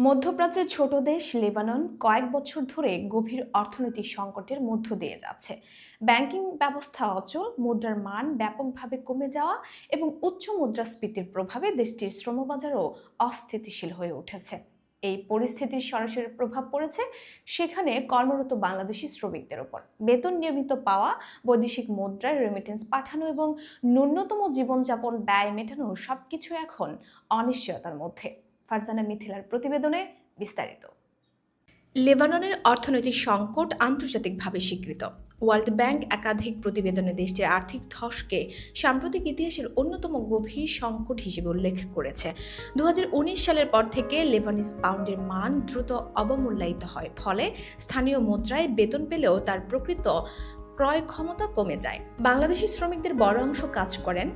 মধ্যপ্রাচ্যের ছোট দেশ লেবানন কয়েক বছর ধরে গভীর অর্থনৈতিক সংকটের মধ্য দিয়ে যাচ্ছে। ব্যাংকিং ব্যবস্থা অচল, মুদ্রার মান ব্যাপকভাবে কমে যাওয়া এবং উচ্চ মুদ্রাস্ফীতির প্রভাবে দেশটির শ্রমবাজারও অস্থিতিশীল হয়ে উঠেছে। এই পরিস্থিতির সরাসরি প্রভাব পড়েছে সেখানে কর্মরত বাংলাদেশি শ্রমিকদের উপর। বেতন নিয়মিত পাওয়া, বৈদেশিক মুদ্রায় রেমিটেন্স পাঠানো এবং ন্যূনতম জীবনযাপন ব্যয় মেটানো সবকিছু এখন অনিশ্চয়তার মধ্যে। ফারজানা মিথিলার প্রতিবেদনে বিস্তারিত। লেবাননের অর্থনৈতিক সংকট আন্তর্জাতিকভাবে স্বীকৃত। ওয়ার্ল্ড ব্যাংক একাধিক প্রতিবেদনে দেশটির আর্থিক ধসকে সাম্প্রতিক ইতিহাসের অন্যতম গভীর সংকট হিসেবে উল্লেখ করেছে। ২০১৯ সালের পর থেকে লেবানিজ পাউন্ডের মান দ্রুত অবমূল্যায়িত হয়, ফলে স্থানীয় মুদ্রায় বেতন পেলেও তার প্রকৃত ক্রয় ক্ষমতা কমে যায়। বাংলাদেশি শ্রমিকদের বড় অংশ কাজ করেন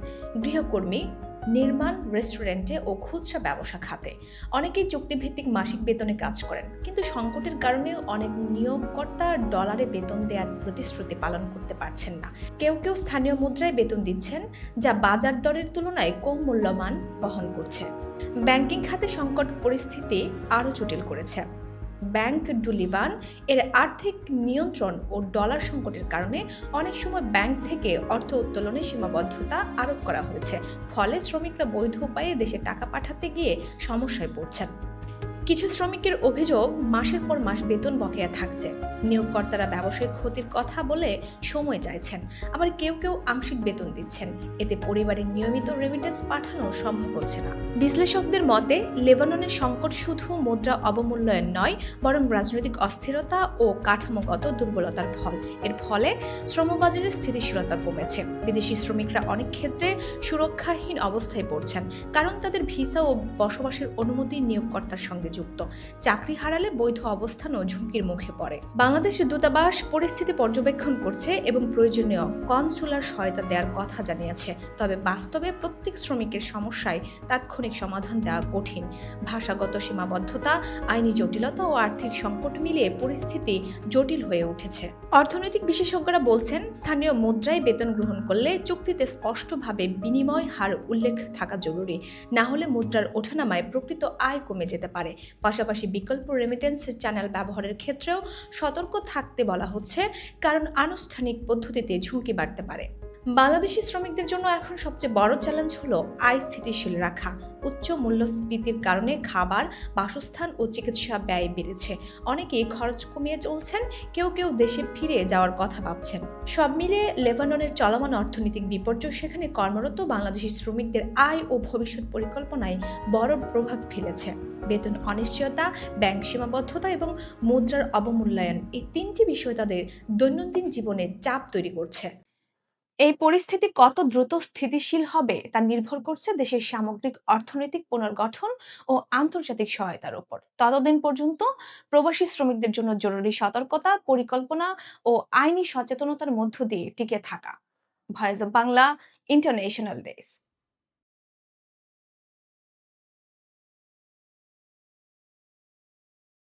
গৃহকর্মী, নির্মাণ, রেস্টুরেন্টে ও খুচরা ব্যবসা খাতে। অনেকেই চুক্তিভিত্তিক মাসিক বেতনে কাজ করেন, কিন্তু সংকটের কারণে অনেক নিয়োগকর্তা ডলারে বেতন দেওয়ার প্রতিশ্রুতি পালন করতে পারছেন না। কেউ কেউ স্থানীয় মুদ্রায় বেতন দিচ্ছেন, যা বাজার দরের তুলনায় কম মূল্যমান বহন করছে। ব্যাংকিং খাতে সংকট পরিস্থিতি আরও জটিল করেছে। ব্যাংক ডু লিবান এর আর্থিক নিয়ন্ত্রণ ও ডলার সংকটের কারণে অনেক সময় ব্যাংক থেকে অর্থ উত্তোলনে সীমাবদ্ধতা আরোপ করা হয়েছে, ফলে শ্রমিকরা বৈধ উপায়ে দেশে টাকা পাঠাতে গিয়ে সমস্যায় পড়ছেন। কিছু শ্রমিকের অভিযোগ, মাসের পর মাস বেতন বকেয়া থাকছে। নিয়োগকর্তারা ব্যবসায়িক ক্ষতির কথা বলে সময় চাইছেন, আবার কেউ কেউ আংশিক বেতন দিচ্ছেন। এতে পরিবারের নিয়মিত রেমিটেন্স পাঠানো সম্ভব হচ্ছে না। বিশ্লেষকদের মতে, লেবাননের সংকট শুধু মুদ্রা অবমূল্যায়ন নয়, বরং রাজনৈতিক অস্থিরতা ও কাঠামোগত দুর্বলতার ফল। এর ফলে শ্রমবাজারের স্থিতিশীলতা কমেছে। বিদেশি শ্রমিকরা অনেক ক্ষেত্রে সুরক্ষাহীন অবস্থায় পড়ছেন, কারণ তাদের ভিসা ও বসবাসের অনুমতি নিয়োগকর্তার সঙ্গে যুক্ত। চাকরি হারালে বৈধ অবস্থানও ঝুঁকির মুখে পড়ে। বাংলাদেশ দূতাবাস পরিস্থিতি পর্যবেক্ষণ করছে এবং প্রয়োজনীয় কনসুলার সহায়তা দেওয়ার কথা জানিয়েছে। তবে বাস্তবে প্রত্যেক শ্রমিকের সমস্যায় তাৎক্ষণিক সমাধান দেওয়া কঠিন। ভাষাগত সীমাবদ্ধতা, আইনি জটিলতা ও আর্থিক সংকট মিলিয়ে পরিস্থিতি জটিল হয়ে উঠেছে। অর্থনৈতিক বিশেষজ্ঞরা বলছেন, স্থানীয় মুদ্রায় বেতন গ্রহণ করলে চুক্তিতে স্পষ্টভাবে বিনিময় হার উল্লেখ থাকা জরুরি, না হলে মুদ্রার ওঠানামায় প্রকৃত আয় কমে যেতে পারে। পাশাপাশি বিকল্প রেমিটেন্স চ্যানেল ব্যবহারের ক্ষেত্রেও সতর্ক থাকতে বলা হচ্ছে, কারণ আনুষ্ঠানিক পদ্ধতিতে ঝুঁকি বাড়তে পারে। বাংলাদেশি শ্রমিকদের জন্য এখন সবচেয়ে বড় চ্যালেঞ্জ হলো আয় স্থিতিশীল রাখা। উচ্চ মূল্যস্ফীতির কারণে খাবার, বাসস্থান ও চিকিৎসা ব্যয় বেড়েছে। অনেকেই খরচ কমিয়ে চলছেন, কেউ কেউ দেশে ফিরে যাওয়ার কথা ভাবছেন। সব মিলিয়ে লেবাননের চলমান অর্থনৈতিক বিপর্যয় সেখানে কর্মরত বাংলাদেশি শ্রমিকদের আয় ও ভবিষ্যৎ পরিকল্পনায় বড় প্রভাব ফেলেছে। বেতন অনিশ্চয়তা, ব্যাংক সীমাবদ্ধতা এবং মুদ্রার অবমূল্যায়ন, এই তিনটি বিষয় তাদের দৈনন্দিন জীবনে চাপ তৈরি করছে। এই পরিস্থিতি কত দ্রুত স্থিতিশীল হবে তা নির্ভর করছে দেশের সামগ্রিক অর্থনৈতিক পুনর্গঠন ও আন্তর্জাতিক সহায়তার উপর। ততদিন পর্যন্ত প্রবাসী শ্রমিকদের জন্য জরুরি সতর্কতা, পরিকল্পনা ও আইনি সচেতনতার মধ্য দিয়ে টিকে থাকা। Voice of Bangla, international desk.